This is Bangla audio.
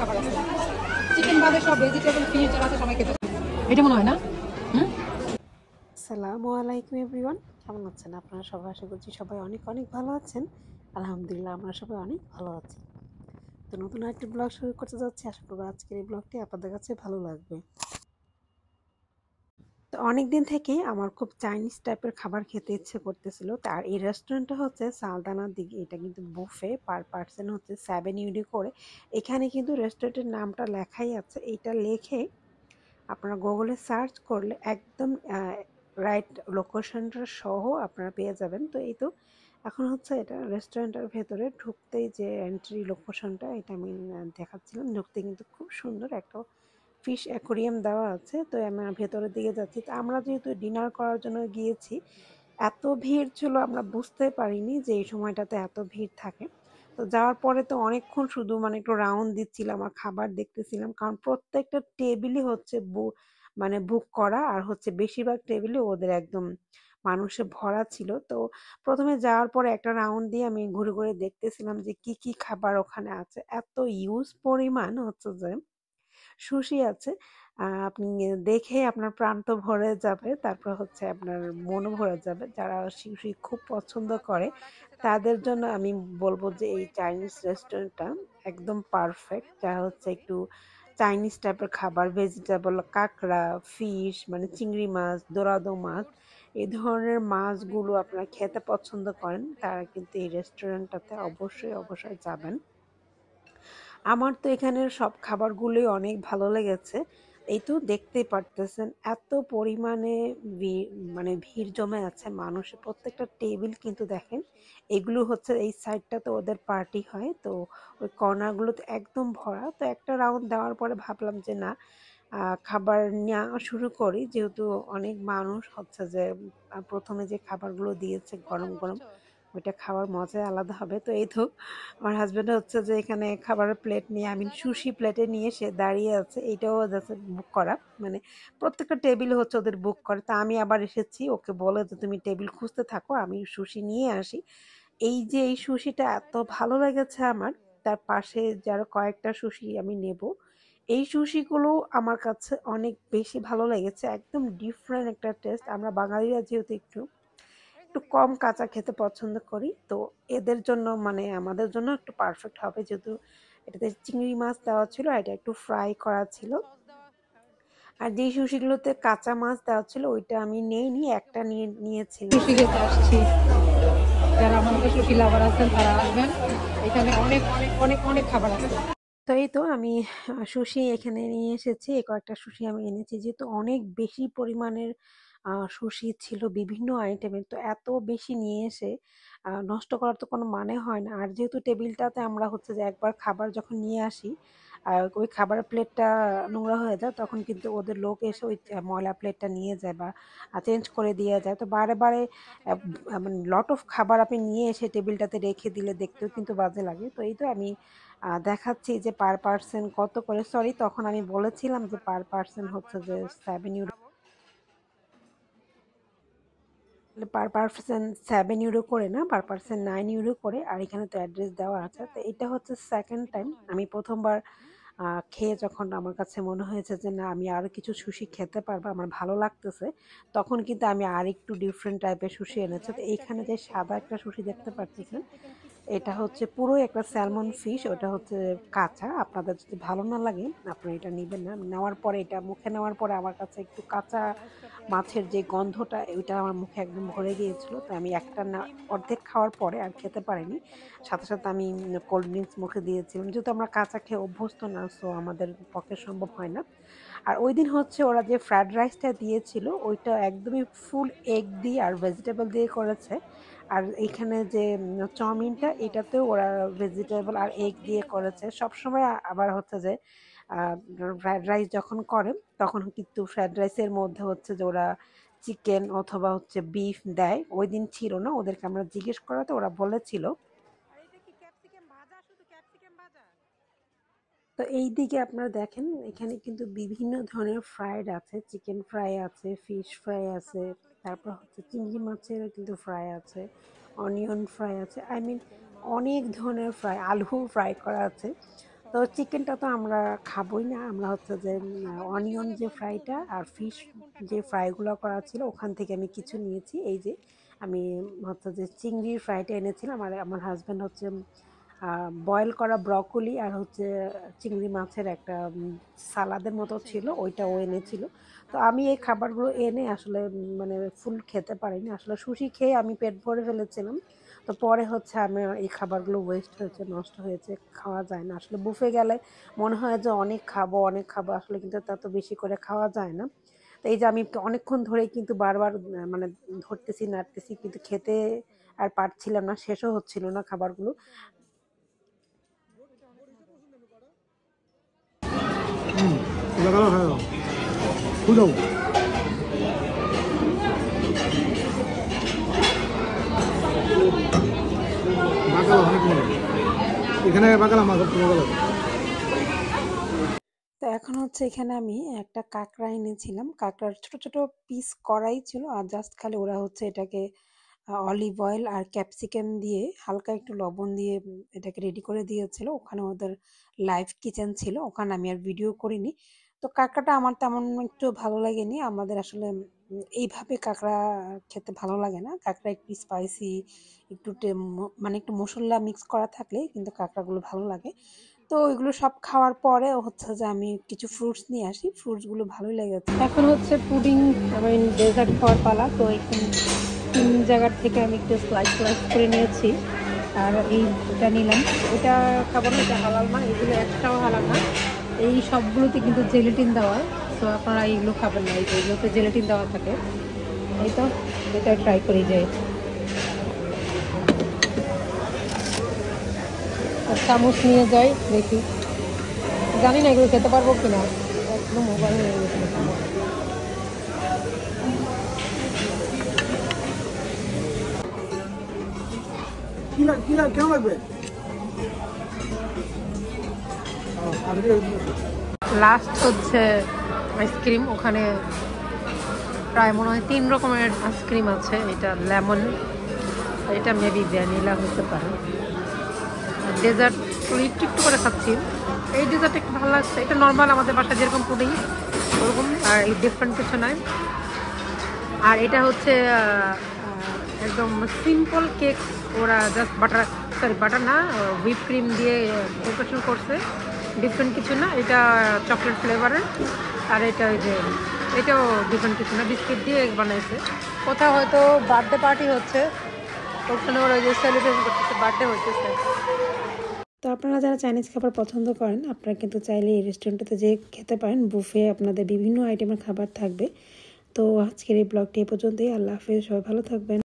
খাবার আছে, চিকেন বাদে সব ভেজিটেবল ফিশ যারা আছে সবাই খেতে এটা মনে হয় না। আসসালামু আলাইকুম এভরিওয়ান, কেমন আছেন আপনারা সবাই? আশা করছি সবাই অনেক অনেক ভালো আছেন। আলহামদুলিল্লাহ আমরা সবাই অনেক ভালো আছি। তো নতুন একটি ব্লগ শুরু করতে যাচ্ছি। আশা করবো আজকের এই ব্লগটি আপনাদের কাছে ভালো লাগবে। তো অনেক দিন থেকেই আমার খুব চাইনিজ টাইপের খাবার খেতে ইচ্ছে করতেছিল। আর এই রেস্টুরেন্টটা হচ্ছে সালদানার দিকে। এটা কিন্তু বুফে, পার পার্সন হচ্ছে 7 ইউরো করে। এখানে কিন্তু রেস্টুরেন্টের নামটা লেখাই আছে। এইটা লেখে আপনারা গুগলে সার্চ করলে একদম রাইট লোকেশনটা সহ আপনারা পেয়ে যাবেন। তো এই তো এখন হচ্ছে এটা রেস্টুরেন্টের ভেতরে ঢুকতেই যে এন্ট্রি লোকেশনটা, এটা আমি দেখাচ্ছিলাম। ঢুকতে কিন্তু খুব সুন্দর একটা ফিশ অ্যাকোরিয়াম দেওয়া আছে। তো আমরা ভেতরের দিকে যাচ্ছি। তো আমরা যেহেতু ডিনার করার জন্য গিয়েছি, এত ভিড় ছিল আমরা বুঝতে পারিনি যে এই সময়টাতে এত ভিড় থাকে। তো যাওয়ার পরে তো অনেকক্ষণ শুধু মানে একটু রাউন্ড দিচ্ছিলাম আর খাবার দেখতেছিলাম, কারণ প্রত্যেকটা টেবিলই হচ্ছে মানে বুক করা, আর হচ্ছে বেশিরভাগ টেবিলে ওদের একদম মানুষে ভরা ছিল। তো প্রথমে যাওয়ার পরে একটা রাউন্ড দিয়ে আমি ঘুরে ঘুরে দেখতেছিলাম যে কি কি খাবার ওখানে আছে। এত ইউজ পরিমাণ হচ্ছে যে সুশি আছে। আপনি দেখে আপনার প্রাণ তো ভরে যাবে, তারপর হচ্ছে আপনার মনও ভরে যাবে। যারা সুশি খুব পছন্দ করে তাদের জন্য আমি বলবো যে এই চাইনিজ রেস্টুরেন্টটা একদম পারফেক্ট। যারা হচ্ছে একটু চাইনিজ টাইপের খাবার, ভেজিটেবল, কাঁকড়া, ফিশ মানে চিংড়ি মাছ, দোরাদো মাছ, এই ধরনের মাছগুলো আপনারা খেতে পছন্দ করেন, তারা কিন্তু এই রেস্টুরেন্টটাতে অবশ্যই অবশ্যই যাবেন। আমার তো এখানের সব খাবারগুলোই অনেক ভালো লেগেছে। এই তো দেখতেই পারতেছেন এত পরিমাণে মানে ভিড় জমে আছে মানুষের। প্রত্যেকটা টেবিল কিন্তু দেখেন, এগুলো হচ্ছে এই সাইডটাতে ওদের পার্টি হয়, তো ওই কর্নারগুলোতে একদম ভরা। তো একটা রাউন্ড দেওয়ার পরে ভাবলাম যে না, খাবার নেওয়া শুরু করি, যেহেতু অনেক মানুষ হচ্ছে যে প্রথমে যে খাবারগুলো দিয়েছে গরম গরম, ওইটা খাওয়ার মজাই আলাদা হবে। তো এই তো আমার হাজবেন্ড হচ্ছে যে এখানে খাবারের প্লেট নিয়ে, আমি সুশি প্লেটে নিয়ে সে দাঁড়িয়ে আছে। এইটাও যাচ্ছে বুক করা, মানে প্রত্যেকটা টেবিল হচ্ছে ওদের বুক করে। তা আমি আবার এসেছি, ওকে বলে যে তুমি টেবিল খুঁজতে থাকো, আমি সুশি নিয়ে আসি। এই যে এই সুশিটা এত ভালো লেগেছে আমার, তার পাশে যারা কয়েকটা সুশি আমি নেব। এই সুশিগুলো আমার কাছে অনেক বেশি ভালো লেগেছে, একদম ডিফারেন্ট একটা টেস্ট। আমরা বাঙালিরা যেহেতু একটু একটু কম কাঁচা খেতে পছন্দ করি, তো এদের জন্য মানে আমাদের জন্য একটু পারফেক্ট হবে, যেহেতু এটাতে চিংড়ি মাছ দেওয়া ছিল, এটা একটু ফ্রাই করা ছিল। আর যেই সুশিগুলোতে কাঁচা মাছ দেওয়া ছিল ওইটা আমি নেইনি, একটা নিয়েছিলাম। সুশি খেতে আসছি, যারা আমাদের সুশি লাভার আছেন তারা আসবেন, এখানে অনেক অনেক অনেক অনেক খাবার আছে। তো এই তো আমি সুশি এখানে নিয়ে এসেছি। এই কয়েকটা সুশি আমি এনেছি, যেহেতু অনেক বেশি পরিমাণের সুশি ছিল বিভিন্ন আইটেমের। তো এত বেশি নিয়ে এসে নষ্ট করার তো কোনো মানে হয় না। আর যেহেতু টেবিলটাতে আমরা হচ্ছে যে একবার খাবার যখন নিয়ে আসি আর ওই খাবারের প্লেটটা নোংরা হয়ে যায়, তখন কিন্তু ওদের লোক এসে ওই ময়লা প্লেটটা নিয়ে যায় বা চেঞ্জ করে দিয়ে যায়। তো বারে বারে মানে লট অফ খাবার আপনি নিয়ে এসে টেবিলটাতে রেখে দিলে দেখতেও কিন্তু বাজে লাগে। তো এই তো আমি দেখাচ্ছি যে পার পার্সন কত করে। সরি, তখন আমি বলেছিলাম যে পার পার্সন হচ্ছে যে 7 ইউরো, পার পার্সন 7 ইউরো করে না, পার পার্সন 9 ইউরো করে। আর এখানে তো অ্যাড্রেস দেওয়া আছে। তো এটা হচ্ছে সেকেন্ড টাইম। আমি প্রথমবার খেয়ে যখন আমার কাছে মনে হয়েছে যে না, আমি আরো কিছু সুশি খেতে পারবো, আমার ভালো লাগতেছে, তখন কিন্তু আমি আর একটু ডিফারেন্ট টাইপের সুশি এনেছি। তো এইখানে যে সাদা একটা সুশি দেখতে পাচ্ছেন, এটা হচ্ছে পুরোই একটা স্যালমন ফিশ। ওটা হচ্ছে কাঁচা। আপনাদের যদি ভালো না লাগে আপনারা এটা নিবেন না। নেওয়ার পরে এটা মুখে নেওয়ার পরে আমার কাছে একটু কাঁচা মাছের যে গন্ধটা, ওইটা আমার মুখে একদম ভরে গিয়েছিল। তো আমি একটা না, অর্ধেক খাওয়ার পরে আর খেতে পারিনি। সাথে সাথে আমি কোল্ড ড্রিঙ্কস মুখে দিয়েছিলাম, যেহেতু আমরা কাঁচা খেয়ে অভ্যস্ত না, সো আমাদের পক্ষে সম্ভব হয় না। আর ওই দিন হচ্ছে ওরা যে ফ্রাইড রাইসটা দিয়েছিল ওইটা একদমই ফুল এগ দিয়ে আর ভেজিটেবল দিয়ে করেছে। আর এখানে যে চাউমিনটা, এটাতেও ওরা ভেজিটেবল আর এগ দিয়ে করেছে। সবসময় আবার হচ্ছে যে ফ্রাইড রাইস যখন করে তখন কিন্তু ফ্রাইড রাইসের মধ্যে হচ্ছে যে ওরা চিকেন অথবা হচ্ছে বিফ দেয়। ওই দিন ছিল না, ওদেরকে আমরা জিজ্ঞেস করাতে ওরা বলেছিল। তো এই দিকে আপনারা দেখেন, এখানে কিন্তু বিভিন্ন ধরনের ফ্রাইড আছে, চিকেন ফ্রাই আছে, ফিশ ফ্রাই আছে, তারপর হচ্ছে চিংড়ি মাছের কিন্তু ফ্রাই আছে, অনিয়ন ফ্রাই আছে, আই মিন অনেক ধরনের ফ্রাই, আলু ফ্রাই করা আছে। তো চিকেনটা তো আমরা খাবোই না, আমরা হচ্ছে যে অনিয়ন যে ফ্রাইটা আর ফিশ যে ফ্রাইগুলো করা ছিল ওখান থেকে আমি কিছু নিয়েছি। এই যে আমি হচ্ছে যে চিংড়ির ফ্রাইটা এনেছিলাম, আর আমার হাজব্যান্ড হচ্ছে বয়েল করা ব্রকলি আর হচ্ছে চিংড়ি মাছের একটা সালাদের মতো ছিল, ওইটা ও এনেছিল। তো আমি এই খাবারগুলো এনে আসলে মানে ফুল খেতে পারিনি, আসলে সুশি খেয়ে আমি পেট ভরে ফেলেছিলাম। তো পরে হচ্ছে আমি এই খাবারগুলো ওয়েস্ট হয়েছে, নষ্ট হয়েছে, খাওয়া যায় না। আসলে বুফে গেলে মনে হয় যে অনেক খাবো অনেক খাবো, আসলে কিন্তু তত বেশি করে খাওয়া যায় না। তো এই যে আমি অনেকক্ষণ ধরেই কিন্তু বারবার মানে ধরতেছি নাড়তেছি, কিন্তু খেতে আর পারছিলাম না, শেষও হচ্ছিল না খাবারগুলো। লাগানো হয় না খুঁজো বাগাল অনেক মনে এখানে বাগাল আমার বাগাল। তো এখন হচ্ছে এখানে আমি একটা কাঁকড়া এনেছিলাম, কাঁকড়ার ছোট ছোট পিস করাই ছিল, আর জাস্ট খালি ওরা হচ্ছে এটাকে অলিভ অয়েল আর ক্যাপসিকাম দিয়ে হালকা একটু লবণ দিয়ে এটাকে রেডি করে দিয়েছিল। ওখানে ওদের লাইভ কিচেন ছিল, ওখানে আমি আর ভিডিও করিনি। তো কাঁকড়াটা আমার তেমন একটু ভালো লাগেনি, আমাদের আসলে এইভাবে কাঁকড়া খেতে ভালো লাগে না। কাঁকড়া একটু স্পাইসি, একটু মানে একটু মশলা মিক্স করা থাকলে কিন্তু কাঁকড়াগুলো ভালো লাগে। তো ওইগুলো সব খাওয়ার পরে হচ্ছে যে আমি কিছু ফ্রুটস নিয়ে আসি, ফ্রুটসগুলো ভালোই লেগেছে। এখন হচ্ছে পুডিং ডেজার্ট খাওয়ার পালা। তো এখানে 3 জায়গার থেকে আমি একটু স্লাইস করে নিয়েছি, আর এটা নিলাম। এটা খাবো না, এটা হালাল না, এগুলো একটাও হালাল না। এই সবগুলোতে কিন্তু জেলেটিন দেওয়া, তো আপনারা এইগুলো খাবেন না, এইগুলোতে জেলেটিন দেওয়া থাকে। এই তো এটা ট্রাই করি যে চামচ নিয়ে যাই, দেখি, জানি না এগুলো খেতে পারবো কিনা, একদম মোবাইল হয়ে গেছিল চামচ। কেমন লাগবে লাস্ট হচ্ছে আইসক্রিম, ওখানে প্রায় মনে হয় 3 রকমের আইসক্রিম আছে। এটা লেমন, এটা মেবি ভ্যানিলা হতে পারে। ডেজার্ট একটু একটু করে খাচ্ছি, এই ডেজার্ট একটু ভালো লাগছে। এটা নর্মাল আমাদের বাসায় যেরকম পুডিং ওরকম, আর এই ডিফারেন্ট কিছু নাই। আর এটা হচ্ছে একদম সিম্পল কেক, ওরা জাস্ট বাটার না, হুইপ ক্রিম দিয়ে ডেকোরেশন করছে, ডিফারেন্ট কিছু না। এটা চকলেট ফ্লেভারের, আর এটা ওই যে এটাও ডিফারেন্ট কিছু না, বিস্কিট দিয়ে বানাইছে। কোথাও হয়তো বার্থডে পার্টি হচ্ছে, ওখানে ওরা ওই যে সেলিব্রেশন করতেছে, বার্থডে হচ্ছে। তো আপনারা যারা চাইনিজ খাবার পছন্দ করেন, আপনারা কিন্তু চাইলে এই রেস্টুরেন্টটাতে যেয়ে খেতে পারেন। বুফে আপনাদের বিভিন্ন আইটেমের খাবার থাকবে। তো আজকের এই ব্লগটি এ পর্যন্তই। আল্লাহ হাফেজ, সবাই ভালো থাকবেন।